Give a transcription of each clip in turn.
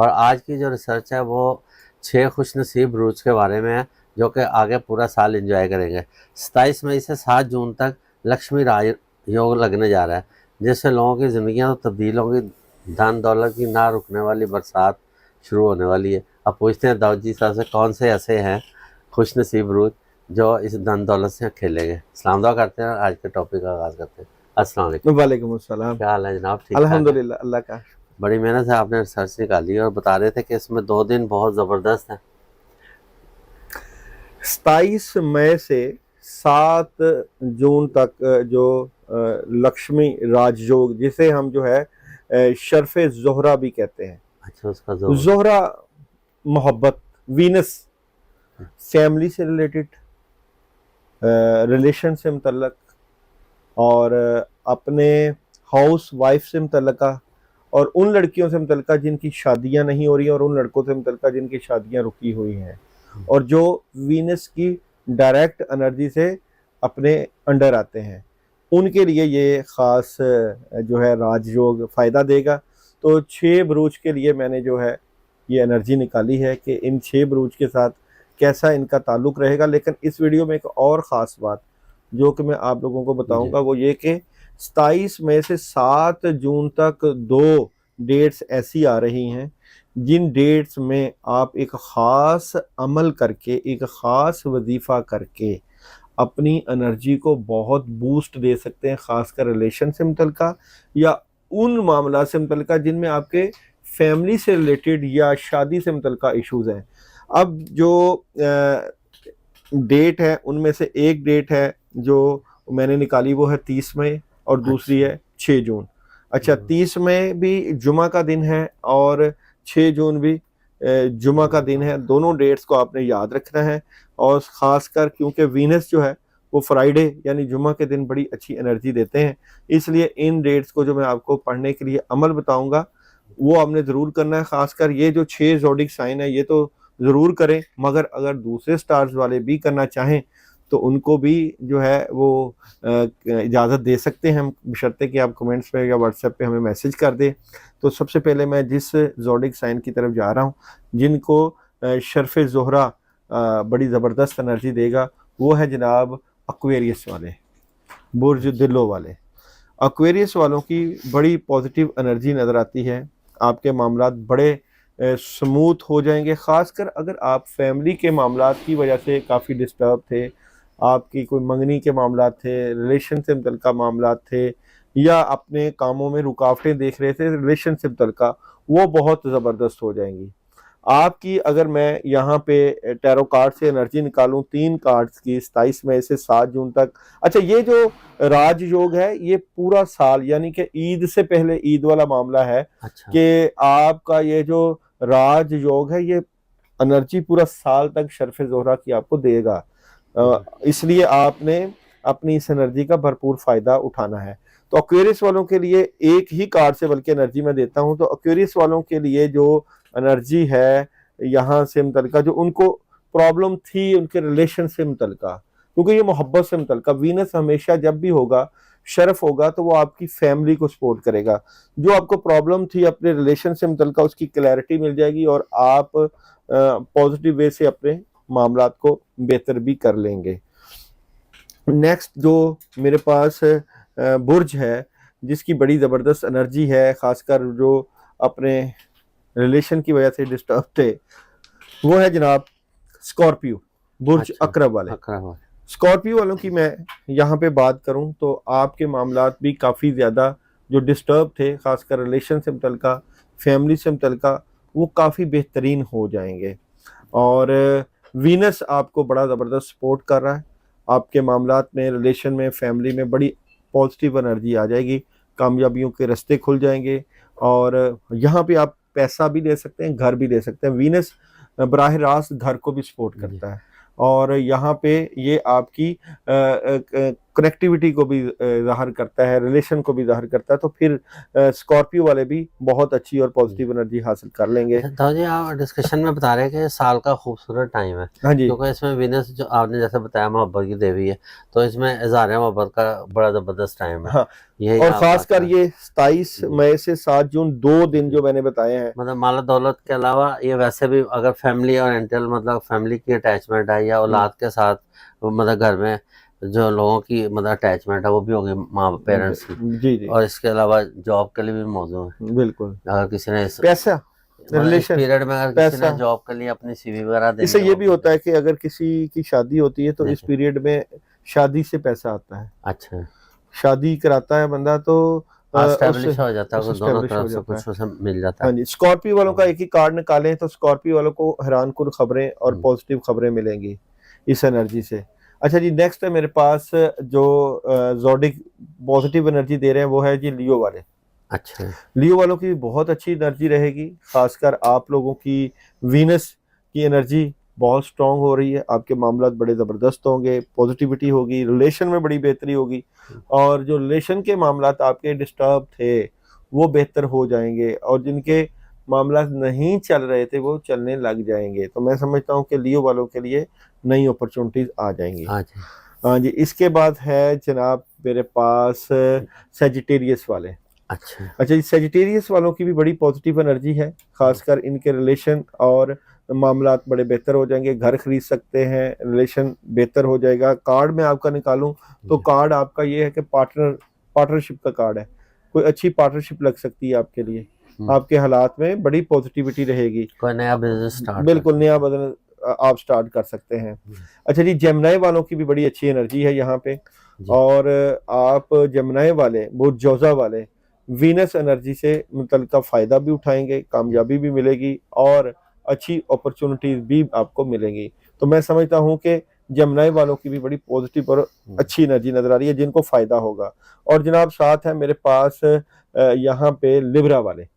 और आज की जो रिसर्च है वो 6 खुशनसीब रूज के बारे में है जो कि आगे पूरा साल एंजॉय करेंगे। 27 मई से 7 जून तक लक्ष्मी राज योग लगने जा रहा है, जिससे लोगों की ज़िंदगियाँ तो तब्दील होंगी, धन दौलत की ना रुकने वाली बरसात शुरू होने वाली है। अब पूछते हैं दाऊद जी साहब से कौन से ऐसे हैं खुशनसीब रूज जो इस धन दौलत से खेलेंगे। सलाम दुआ करते हैं, आज के टॉपिक का आगाज़ करते हैं। अस्सलाम वालेकुम। वालेकुम अस्सलाम। क्या हाल है जनाब, ठीक ठाक है? अल्हम्दुलिल्लाह, अल्लाह का। बड़ी मेहनत से आपने रिसर्च निकाली और बता रहे थे कि इसमें 2 दिन बहुत ज़बरदस्त हैं। 27 मई से 7 जून तक जो लक्ष्मी राजयोग, जिसे हम जो है शर्फ़े ज़ोहरा भी कहते हैं। अच्छा, उसका जोर। ज़ोहरा मोहब्बत, वीनस फैमिली से रिलेटेड, रिलेशन से मुतल्लक, और अपने हाउस वाइफ से मुतल्लका, और उन लड़कियों से मुतल्लका जिनकी शादियां नहीं हो रही हैं, और उन लड़कों से मुतल्लका जिनकी शादियां रुकी हुई हैं, और जो वीनस की डायरेक्ट एनर्जी से अपने अंडर आते हैं, उनके लिए ये ख़ास जो है राजयोग फ़ायदा देगा। तो 6 बुरूज के लिए मैंने जो है ये एनर्जी निकाली है कि इन 6 बुरूज के साथ कैसा इनका ताल्लुक़ रहेगा। लेकिन इस वीडियो में एक और ख़ास बात जो कि मैं आप लोगों को बताऊंगा वो ये कि 27 मई से 7 जून तक 2 डेट्स ऐसी आ रही हैं जिन डेट्स में आप एक ख़ास अमल करके, एक ख़ास वजीफ़ा करके अपनी एनर्जी को बहुत बूस्ट दे सकते हैं, ख़ासकर रिलेशन से मुतल्लिका या उन मामला से मुतल्लिका जिनमें आपके फैमिली से रिलेटेड या शादी से मुतल्लिका इश्यूज़ हैं। अब जो डेट है उनमें से एक डेट है जो मैंने निकाली, वो है 30 मई, और दूसरी है 6 जून। अच्छा, 30 मई भी जुमा का दिन है और 6 जून भी जुमा का दिन है। दोनों डेट्स को आपने याद रखना है, और ख़ासकर क्योंकि वीनस जो है वो फ्राइडे यानी जुमा के दिन बड़ी अच्छी एनर्जी देते हैं, इसलिए इन डेट्स को जो मैं आपको पढ़ने के लिए अमल बताऊंगा वो आपने ज़रूर करना है। ख़ासकर ये जो 6 ज़ोडिक साइन है ये तो ज़रूर करें, मगर अगर दूसरे स्टार्स वाले भी करना चाहें तो उनको भी जो है वो इजाज़त दे सकते हैं, हम बशर्ते कि आप कमेंट्स पे या व्हाट्सएप पे हमें मैसेज कर दें। तो सबसे पहले मैं जिस ज़ोडिक साइन की तरफ जा रहा हूँ जिनको शर्फ़े ज़ोहरा बड़ी ज़बरदस्त एनर्जी देगा, वो है जनाब एक्वेरियस वाले, बुर्ज दिलो वाले। एक्वेरियस वालों की बड़ी पॉजिटिव एनर्जी नज़र आती है, आपके मामलात बड़े स्मूथ हो जाएंगे। ख़ासकर अगर आप फैमिली के मामलात की वजह से काफ़ी डिस्टर्ब थे, आपकी कोई मंगनी के मामलात थे, रिलेशन से मुतल्लिका मामलात थे, या अपने कामों में रुकावटें देख रहे थे रिलेशन से मुतल्लिका, वो बहुत ज़बरदस्त हो जाएंगी आपकी। अगर मैं यहाँ पे टैरो कार्ड से एनर्जी निकालूं 3 कार्ड्स की 27 मई से 7 जून तक। अच्छा, ये जो राजयोग है ये पूरा साल यानी कि ईद से पहले ईद वाला मामला है। अच्छा। कि आपका ये जो राजयोग है ये एनर्जी पूरा साल तक शर्फ़े ज़ोहरा की आपको देगा, इसलिए आपने अपनी इस एनर्जी का भरपूर फ़ायदा उठाना है। तो एक्वेरियस वालों के लिए एक ही कार्ड से बल्कि एनर्जी मैं देता हूँ। तो एक्वेरियस वालों के लिए जो एनर्जी है यहाँ से मुतल्लिका, जो उनको प्रॉब्लम थी उनके रिलेशन से मुतल्लिका, क्योंकि ये मोहब्बत से मुतल्लिका, वीनस हमेशा जब भी होगा शरफ होगा तो वो आपकी फैमिली को सपोर्ट करेगा। जो आपको प्रॉब्लम थी अपने रिलेशन से मुतल्लिका उसकी क्लैरिटी मिल जाएगी और आप पॉजिटिव वे से अपने मामलात को बेहतर भी कर लेंगे। नेक्स्ट जो मेरे पास बुर्ज है जिसकी बड़ी ज़बरदस्त एनर्जी है, ख़ासकर जो अपने रिलेशन की वजह से डिस्टर्ब थे, वो है जनाब स्कॉर्पियो, बुर्ज अच्छा, अकरब वाले। स्कॉर्पियो वालों की मैं यहाँ पे बात करूँ तो आपके मामलात भी काफ़ी ज़्यादा जो डिस्टर्ब थे, ख़ासकर रिलेशन से मुतल्लिका, फैमिली से मुतल्लिका, वो काफ़ी बेहतरीन हो जाएंगे। और वीनस आपको बड़ा ज़बरदस्त सपोर्ट कर रहा है, आपके मामलात में, रिलेशन में, फैमिली में बड़ी पॉजिटिव एनर्जी आ जाएगी, कामयाबियों के रास्ते खुल जाएंगे, और यहाँ पे आप पैसा भी ले सकते हैं, घर भी ले सकते हैं। वीनस बराह रास्त घर को भी सपोर्ट करता है, और यहाँ पे ये आपकी कनेक्टिविटी को भी ज़ाहिर करता है, रिलेशन को भी ज़ाहिर करता है, तो फिर स्कॉर्पियो वाले भी बहुत अच्छी और पॉजिटिव एनर्जी हासिल कर लेंगे। दाऊ जी, आप डिस्कशन में बता रहे हैं कि साल का खूबसूरत टाइम है, हाँ जी, क्योंकि इसमें वीनस जो आपने जैसे बताया मोहब्बत की देवी है, तो इसमें इज़हार मोहब्बत का बड़ा ज़बरदस्त टाइम है। हाँ, यही और आप ख़ासकर बात ये 27 मई से 7 जून 2 दिन जो मैंने बताए हैं, मतलब माला दौलत के अलावा ये वैसे भी अगर फैमिली ओरिएंटल मतलब फैमिली की अटैचमेंट है या औलाद के साथ मतलब घर में जो लोगों की मतलब अटैचमेंट है वो भी होगी माँ पेरेंट्स की, जी, जी, और इसके अलावा जॉब के लिए भी मौजूद है। बिल्कुल। अगर किसी ने पैसा, मतलब इस रिलेशन, पीरियड में अगर किसी ने पैसा, जॉब के लिए अपनी सीवी वगैरह देनी इससे ये हो भी होता है कि अगर किसी की शादी होती है तो इस देखिए, पीरियड में शादी से पैसा आता है। अच्छा शादी कराता है बंदा तो एस्टेब्लिश हो जाता है, उससे दोनों एस्टेब्लिश हो तरफ से जाता है। कुछ उसे मिल जाता हाँ है। जी, स्कॉर्पियो वालों का एक ही कार्ड निकालें तो स्कॉर्पियो वालों को हैरानकुन खबरें और पॉजिटिव खबरें मिलेंगी इस एनर्जी से। अच्छा जी, नेक्स्ट है मेरे पास जो ज़ोडिक पॉजिटिव एनर्जी दे रहे हैं वो है जी लियो वाले। अच्छा, लियो वालों की बहुत अच्छी एनर्जी रहेगी, खासकर आप लोगों की वीनस की एनर्जी बहुत स्ट्रांग हो रही है, आपके मामलात बड़े ज़बरदस्त होंगे, पॉजिटिविटी होगी, रिलेशन में बड़ी बेहतरी होगी, और जो रिलेशन के मामलात आपके डिस्टर्ब थे वो बेहतर हो जाएंगे, और जिनके मामलात नहीं चल रहे थे वो चलने लग जाएंगे। तो मैं समझता हूँ कि लियो वालों के लिए नई अपॉर्चुनिटीज़ आ जाएंगी। अच्छा, हाँ जी, इसके बाद है जनाब मेरे पास सेजिटेरियस वाले। अच्छा, अच्छा, इस सेजिटेरियस वालों की भी बड़ी पॉजिटिव एनर्जी है, खासकर इनके रिलेशन और मामलात बड़े बेहतर हो जाएंगे, घर खरीद सकते हैं, रिलेशन बेहतर हो जाएगा। कार्ड में आपका निकालूं तो कार्ड आपका ये है कि पार्टनरशिप का कार्ड है, कोई अच्छी पार्टनरशिप लग सकती है आपके लिए, आपके हालात में बड़ी पॉजिटिविटी रहेगी, कोई नया बिजनेस स्टार्ट बिल्कुल नया बदल आप स्टार्ट कर सकते हैं। अच्छा जी, जेमिनी वालों की भी बड़ी अच्छी एनर्जी है यहाँ पे, और आप जेमिनी वाले, बुर्ज जोजा वाले वीनस एनर्जी से मुतल्लिका फ़ायदा भी उठाएंगे, कामयाबी भी मिलेगी और अच्छी अपॉर्चुनिटीज़ भी आपको मिलेंगी। तो मैं समझता हूँ कि जेमिनी वालों की भी बड़ी पॉजिटिव और अच्छी एनर्जी नज़र आ रही है जिनको फ़ायदा होगा। और जनाब साथ है मेरे पास यहाँ पे लिब्रा वाले।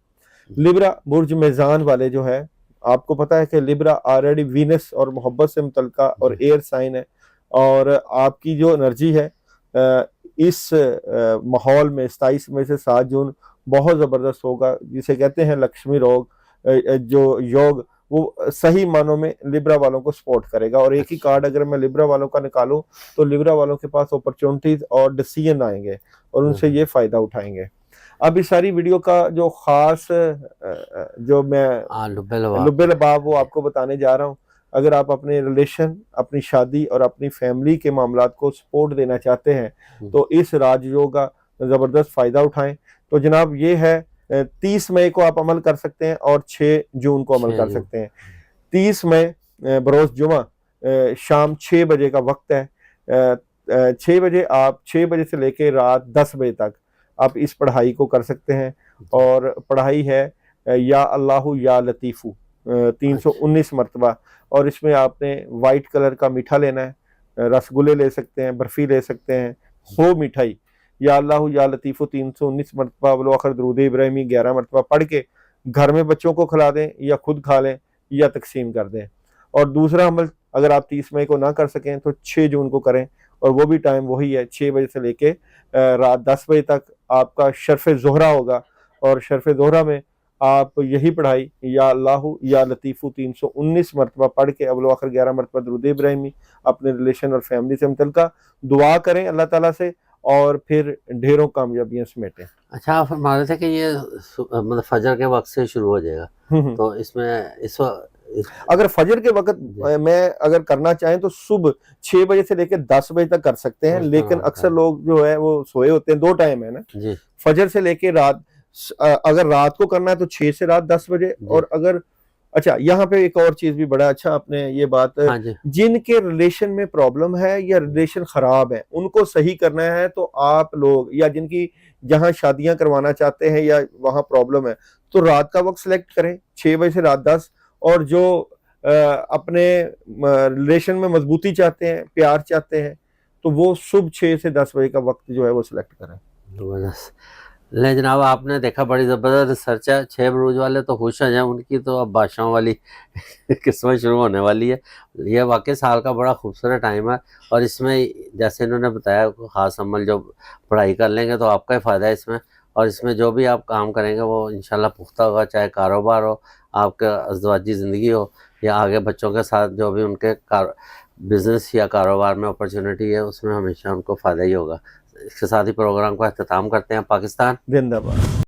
लिब्रा बुर्ज मेज़ान वाले जो है, आपको पता है कि लिब्रा ऑलरेडी वीनस और मोहब्बत से मुतल्लिका और एयर साइन है, और आपकी जो एनर्जी है इस माहौल में 27 में से 7 जून बहुत ज़बरदस्त होगा, जिसे कहते हैं लक्ष्मी योग, जो योग वो सही मानों में लिब्रा वालों को सपोर्ट करेगा। और एक ही कार्ड अगर मैं लिब्रा वालों का निकालूं तो लिब्रा वालों के पास अपॉर्चुनिटीज और डिसीजन आएंगे और उनसे ये फ़ायदा उठाएंगे। अब इस सारी वीडियो का जो ख़ास जो मैं लुब्बे लबाब वो आपको बताने जा रहा हूँ। अगर आप अपने रिलेशन, अपनी शादी और अपनी फैमिली के मामलात को सपोर्ट देना चाहते हैं तो इस राजयोग का ज़बरदस्त फ़ायदा उठाएं। तो जनाब ये है 30 मई को आप अमल कर सकते हैं और 6 जून को अमल कर सकते हैं। 30 मई बरोज़ जुमा शाम 6 बजे का वक्त है। 6 बजे आप 6 बजे से लेकर रात 10 बजे तक आप इस पढ़ाई को कर सकते हैं, और पढ़ाई है या अल्लाहु या लतीफ़ू 319 मरतबा, और इसमें आपने वाइट कलर का मीठा लेना है, रसगुल्ले ले सकते हैं, बर्फ़ी ले सकते हैं, हो मिठाई या अल्लाहु या लतीफ़ू 319 मरतबा वलो आखिर दरूद इब्राहिमी 11 मरतबा पढ़ के घर में बच्चों को खिला दें या खुद खा लें या तकसीम कर दें। और दूसरा अमल अगर आप 30 मई को ना कर सकें तो 6 जून को करें, और वो भी टाइम वही है 6 बजे से लेके रात 10 बजे तक आपका शर्फ़ ज़ोहरा होगा, और शर्फ़ ज़ोहरा में आप यही पढ़ाई या अल्लाहु या लतीफ़ू 319 मरतबा पढ़ के अव्वल आखिर 11 मरतबा दुरूद इब्राहिमी अपने रिलेशन और फैमिली से मुतल्लिका दुआ करें अल्लाह ताला से, और फिर ढेरों कामयाबियां समेटें। अच्छा, आप फरमा रहे थे कि ये मतलब फजर के वक्त से शुरू हो जाएगा, तो इसमें अगर फजर के वक्त मैं अगर करना चाहें तो सुबह 6 बजे से लेकर 10 बजे तक कर सकते हैं, लेकिन अक्सर लोग जो है वो सोए होते हैं। 2 टाइम है ना जी, फजर से लेकर रात, अगर रात को करना है तो 6 से रात 10 बजे, और अगर अच्छा यहाँ पे एक और चीज भी बड़ा अच्छा आपने ये बात, जिनके रिलेशन में प्रॉब्लम है या रिलेशन खराब है उनको सही करना है, तो आप लोग या जिनकी जहां शादियां करवाना चाहते हैं या वहां प्रॉब्लम है तो रात का वक्त सिलेक्ट करें 6 बजे से रात 10, और जो अपने रिलेशन में मजबूती चाहते हैं, प्यार चाहते हैं, तो वो सुबह 6 से 10 बजे का वक्त जो है वो सिलेक्ट करें। ले जनाब, आपने देखा बड़ी ज़बरदस्त रिसर्च है। 6 बरूज वाले तो खुश हो जाएं, उनकी तो अब बादशाहों वाली किस्मत शुरू होने वाली है। ये वाकई साल का बड़ा खूबसूरत टाइम है, और इसमें जैसे इन्होंने बताया ख़ास अमल जो पढ़ाई कर लेंगे तो आपका ही फ़ायदा है इसमें। और इसमें जो भी आप काम करेंगे वो इंशाल्लाह पुख्ता होगा, चाहे कारोबार हो, आपका अज़दवाजी ज़िंदगी हो, या आगे बच्चों के साथ जो भी उनके बिज़नेस या कारोबार में अपॉर्चुनिटी है, उसमें हमेशा उनको फ़ायदा ही होगा। इसके साथ ही प्रोग्राम का अख्ताम करते हैं। पाकिस्तान जिंदाबाद।